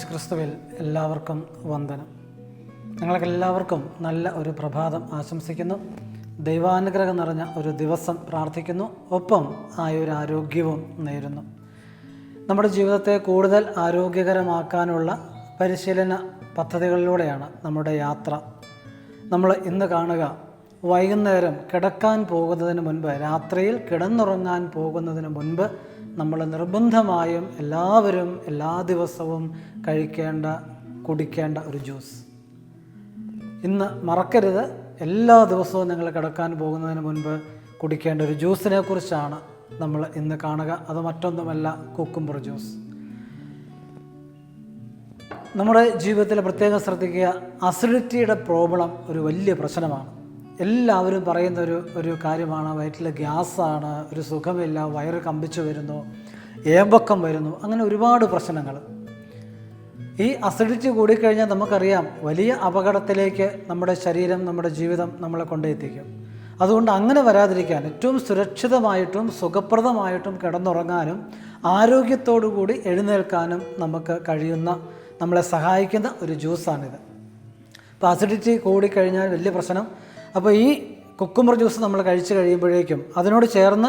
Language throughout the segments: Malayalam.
യേശുക്രിസ്തുവിൽ എല്ലാവർക്കും വന്ദനം. നിങ്ങൾക്കെല്ലാവർക്കും നല്ല ഒരു പ്രഭാതം ആശംസിക്കുന്നു. ദൈവാനുഗ്രഹം നിറഞ്ഞ ഒരു ദിവസം പ്രാർത്ഥിക്കുന്നു. ഒപ്പം ആയൊരു ആരോഗ്യവും നേരുന്നു. നമ്മുടെ ജീവിതത്തെ കൂടുതൽ ആരോഗ്യകരമാക്കാനുള്ള പരിശീലന പദ്ധതികളിലൂടെയാണ് നമ്മുടെ യാത്ര. നമ്മൾ ഇന്ന് കാണുക, വൈകുന്നേരം കിടക്കാൻ പോകുന്നതിന് മുൻപ്, രാത്രിയിൽ കിടന്നുറങ്ങാൻ പോകുന്നതിന് മുൻപ് നമ്മൾ നിർബന്ധമായും എല്ലാവരും എല്ലാ ദിവസവും കുടിക്കേണ്ട ഒരു ജ്യൂസ്. ഇന്ന് മറക്കരുത്, എല്ലാ ദിവസവും നിങ്ങൾ കിടക്കാൻ പോകുന്നതിന് മുൻപ് കുടിക്കേണ്ട ഒരു ജ്യൂസിനെ കുറിച്ചാണ് നമ്മൾ ഇന്ന് കാണുക. അത് മറ്റൊന്നുമല്ല, കുക്കുംബർ ജ്യൂസ്. നമ്മുടെ ജീവിതത്തിൽ പ്രത്യേകം ശ്രദ്ധിക്കുക, അസിഡിറ്റിയുടെ പ്രോബ്ലം ഒരു വലിയ പ്രശ്നമാണ്. എല്ലാവരും പറയുന്ന ഒരു കാര്യമാണ്, വയറ്റിൽ ഗ്യാസാണ്, ഒരു സുഖമില്ല, വയറ് കമ്പിച്ചു വരുന്നു, ഏമ്പക്കം വരുന്നു, അങ്ങനെ ഒരുപാട് പ്രശ്നങ്ങൾ. ഈ അസിഡിറ്റി കൂടിക്കഴിഞ്ഞാൽ നമുക്കറിയാം, വലിയ അപകടത്തിലേക്ക് നമ്മുടെ ശരീരം, നമ്മുടെ ജീവിതം നമ്മളെ കൊണ്ടെത്തിക്കും. അതുകൊണ്ട് അങ്ങനെ വരാതിരിക്കാൻ ഏറ്റവും സുരക്ഷിതമായിട്ടും സുഖപ്രദമായിട്ടും കിടന്നുറങ്ങാനും ആരോഗ്യത്തോടു കൂടി എഴുന്നേൽക്കാനും നമുക്ക് കഴിയുന്ന, നമ്മളെ സഹായിക്കുന്ന ഒരു ജ്യൂസാണിത്. അപ്പോൾ അസിഡിറ്റി കൂടിക്കഴിഞ്ഞാൽ വലിയ പ്രശ്നം. അപ്പോൾ ഈ കുക്കുംബർ ജ്യൂസ് നമ്മൾ കഴിച്ച് കഴിയുമ്പോഴേക്കും അതിനോട് ചേർന്ന്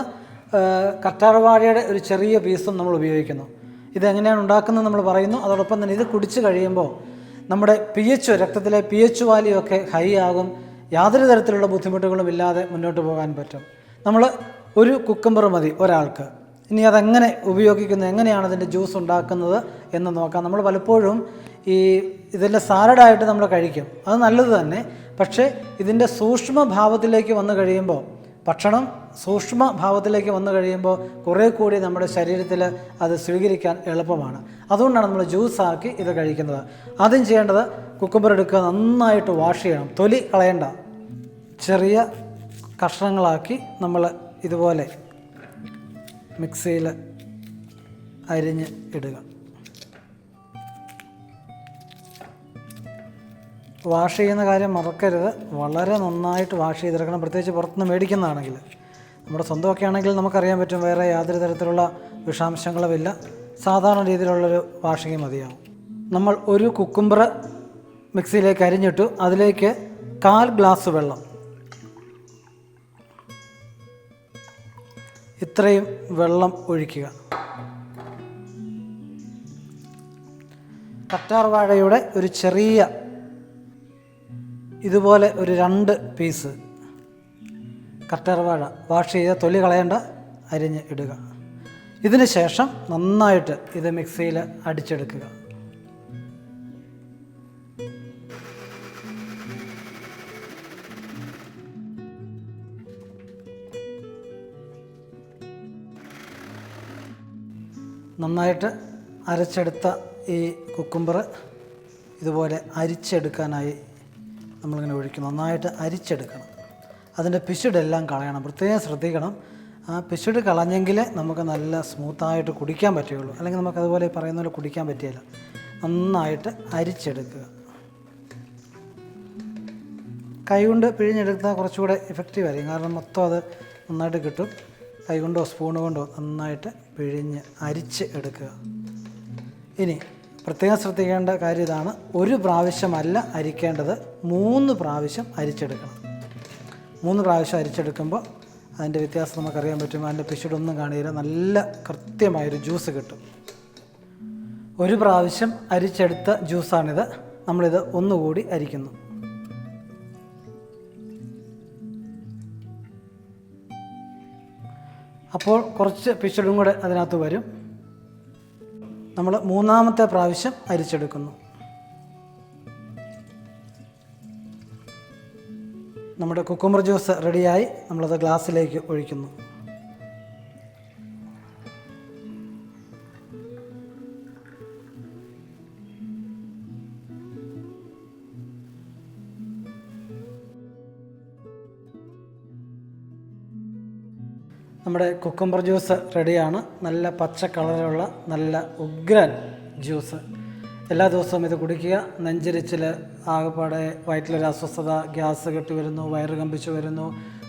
കറ്റാർവാഴയുടെ ഒരു ചെറിയ പീസും നമ്മൾ ഉപയോഗിക്കുന്നു. ഇതെങ്ങനെയാണ് ഉണ്ടാക്കുന്നത് നമ്മൾ പറയുന്നു. അതോടൊപ്പം തന്നെ ഇത് കുടിച്ച് കഴിയുമ്പോൾ നമ്മുടെ രക്തത്തിലെ pH വാല്യൂ ഹൈ ആകും. യാതൊരു തരത്തിലുള്ള ബുദ്ധിമുട്ടുകളും ഇല്ലാതെ മുന്നോട്ട് പോകാൻ പറ്റും. നമ്മൾ ഒരു കുക്കുംബർ മതി ഒരാൾക്ക്. ഇനി അതെങ്ങനെ ഉപയോഗിക്കുന്നത്, എങ്ങനെയാണ് അതിൻ്റെ ജ്യൂസ് ഉണ്ടാക്കുന്നത് എന്ന് നോക്കാം. നമ്മൾ പലപ്പോഴും ഇതിൻ്റെ സാലഡായിട്ട് നമ്മൾ കഴിക്കും, അത് നല്ലത് തന്നെ. പക്ഷേ ഇതിൻ്റെ സൂക്ഷ്മഭാവത്തിലേക്ക് വന്നു കഴിയുമ്പോൾ, ഭക്ഷണം സൂക്ഷ്മഭാവത്തിലേക്ക് വന്നു കഴിയുമ്പോൾ കുറേ കൂടി നമ്മുടെ ശരീരത്തിൽ അത് സ്വീകരിക്കാൻ എളുപ്പമാണ്. അതുകൊണ്ടാണ് നമ്മൾ ജ്യൂസാക്കി ഇത് കഴിക്കുന്നത്. ആദ്യം ചെയ്യേണ്ടത്, കുക്കുംബർ എടുക്കുക, നന്നായിട്ട് വാഷ് ചെയ്യണം, തൊലി കളയണ്ട. ചെറിയ കഷ്ണങ്ങളാക്കി നമ്മൾ ഇതുപോലെ മിക്സിയിൽ അരിഞ്ഞ് ഇടുക. വാഷ് ചെയ്യുന്ന കാര്യം മറക്കരുത്, വളരെ നന്നായിട്ട് വാഷ് ചെയ്തെടുക്കണം. പ്രത്യേകിച്ച് പുറത്തുനിന്ന് മേടിക്കുന്നതാണെങ്കിൽ. നമ്മുടെ സ്വന്തമൊക്കെ ആണെങ്കിൽ നമുക്കറിയാൻ പറ്റും, വേറെ യാതൊരു തരത്തിലുള്ള വിഷാംശങ്ങളുമില്ല. സാധാരണ രീതിയിലുള്ളൊരു വാഷിങ് മതിയാവും. നമ്മൾ ഒരു കുക്കുംബർ മിക്സിയിലേക്ക് അരിഞ്ഞിട്ടു. അതിലേക്ക് 1/4 ഗ്ലാസ് വെള്ളം, ഇത്രയും വെള്ളം ഒഴിക്കുക. കറ്റാർവാഴയുടെ ഒരു ചെറിയ ഇതുപോലെ ഒരു 2 പീസ് കറ്റാർവാഴ വാഷ് ചെയ്ത് തൊലി കളയേണ്ട, അരിഞ്ഞ് ഇടുക. ഇതിന് ശേഷം നന്നായിട്ട് ഇത് മിക്സിയിൽ അടിച്ചെടുക്കുക. നന്നായിട്ട് അരച്ചെടുത്ത ഈ കുക്കുംബർ ഇതുപോലെ അരിച്ചെടുക്കാനായി നമ്മളിങ്ങനെ ഒഴിക്കും. നന്നായിട്ട് അരിച്ചെടുക്കണം. അതിൻ്റെ പിശുടെല്ലാം കളയണം. പ്രത്യേകം ശ്രദ്ധിക്കണം, ആ പിശുട് കളഞ്ഞെങ്കിൽ നമുക്ക് നല്ല സ്മൂത്തായിട്ട് കുടിക്കാൻ പറ്റുകയുള്ളൂ. അല്ലെങ്കിൽ നമുക്കതുപോലെ പറയുന്ന പോലെ കുടിക്കാൻ പറ്റില്ല. നന്നായിട്ട് അരിച്ചെടുക്കുക. കൈകൊണ്ട് പിഴിഞ്ഞെടുത്താൽ കുറച്ചുകൂടെ ഇഫക്റ്റീവ് ആയിരിക്കും, കാരണം മൊത്തം അത് നന്നായിട്ട് കിട്ടും. കൈകൊണ്ടോ സ്പൂണ് കൊണ്ടോ നന്നായിട്ട് പിഴിഞ്ഞ് അരിച്ച് എടുക്കുക. ഇനി പ്രത്യേകം ശ്രദ്ധിക്കേണ്ട കാര്യം ഇതാണ്, ഒരു പ്രാവശ്യമല്ല അരിക്കേണ്ടത്, 3 പ്രാവശ്യം അരിച്ചെടുക്കണം. 3 പ്രാവശ്യം അരിച്ചെടുക്കുമ്പോൾ അതിൻ്റെ വ്യത്യാസം നമുക്കറിയാൻ പറ്റും. അതിൻ്റെ പിശുടൊന്നും കാണില്ല, നല്ല കൃത്യമായൊരു ജ്യൂസ് കിട്ടും. ഒരു പ്രാവശ്യം അരിച്ചെടുത്ത ജ്യൂസാണിത്. നമ്മളിത് ഒന്നുകൂടി അരിക്കുന്നു. അപ്പോൾ കുറച്ച് പിശുടും കൂടെ അതിനകത്ത് വരും. നമ്മൾ 3ാമത്തെ പ്രാവശ്യം അരിച്ചെടുക്കുന്നു. നമ്മുടെ കുക്കുംബർ ജ്യൂസ് റെഡിയായി. നമ്മളത് ഗ്ലാസ്സിലേക്ക് ഒഴിക്കുന്നു. നമ്മുടെ കുക്കുംബർ ജ്യൂസ് റെഡിയാണ്. നല്ല പച്ച കളറുള്ള നല്ല ഉഗ്രൻ ജ്യൂസ്. എല്ലാ ദിവസവും ഇത് കുടിക്കുക. നെഞ്ചരിച്ചിൽ, ആകെപ്പാടെ വയറ്റിലൊരു അസ്വസ്ഥത, ഗ്യാസ് കെട്ടി വരുന്നു, വയറ് കമ്പിച്ചു വരുന്നു,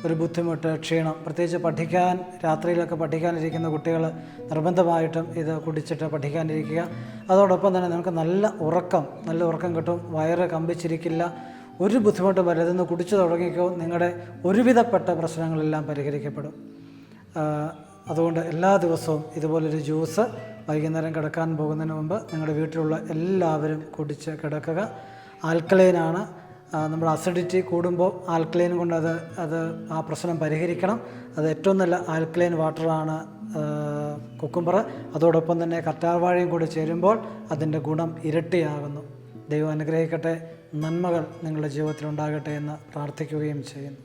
ഒരു ബുദ്ധിമുട്ട്, ക്ഷീണം, പ്രത്യേകിച്ച് പഠിക്കാൻ രാത്രിയിലൊക്കെ പഠിക്കാനിരിക്കുന്ന കുട്ടികൾ നിർബന്ധമായിട്ടും ഇത് കുടിച്ചിട്ട് പഠിക്കാനിരിക്കുക. അതോടൊപ്പം തന്നെ നിങ്ങൾക്ക് നല്ല ഉറക്കം കിട്ടും, വയറ് കമ്പിച്ചിരിക്കില്ല, ഒരു ബുദ്ധിമുട്ടും വരില്ല. ഇതൊന്ന് കുടിച്ചു തുടങ്ങിക്കോ, നിങ്ങളുടെ ഒരുവിധപ്പെട്ട പ്രശ്നങ്ങളെല്ലാം പരിഹരിക്കപ്പെടും. അതുകൊണ്ട് എല്ലാ ദിവസവും ഇതുപോലൊരു ജ്യൂസ് വൈകുന്നേരം കിടക്കാൻ പോകുന്നതിന് മുമ്പ് നിങ്ങളുടെ വീട്ടിലുള്ള എല്ലാവരും കുടിച്ച് കിടക്കുക. ആൽക്കലൈനാണ്. നമ്മുടെ അസിഡിറ്റി കൂടുമ്പോൾ ആൽക്കലൈൻ കൊണ്ട് അത് ആ പ്രശ്നം പരിഹരിക്കണം. അത് ഏറ്റവും നല്ല ആൽക്കലൈൻ വാട്ടറാണ് കുക്കുംബർ. അതോടൊപ്പം തന്നെ കറ്റാർവാഴയും കൂടി ചേരുമ്പോൾ അതിൻ്റെ ഗുണം ഇരട്ടിയാകുന്നു. ദൈവം അനുഗ്രഹിക്കട്ടെ. നന്മകൾ നിങ്ങളുടെ ജീവിതത്തിൽ ഉണ്ടാകട്ടെ എന്ന് പ്രാർത്ഥിക്കുകയും ചെയ്യുന്നു.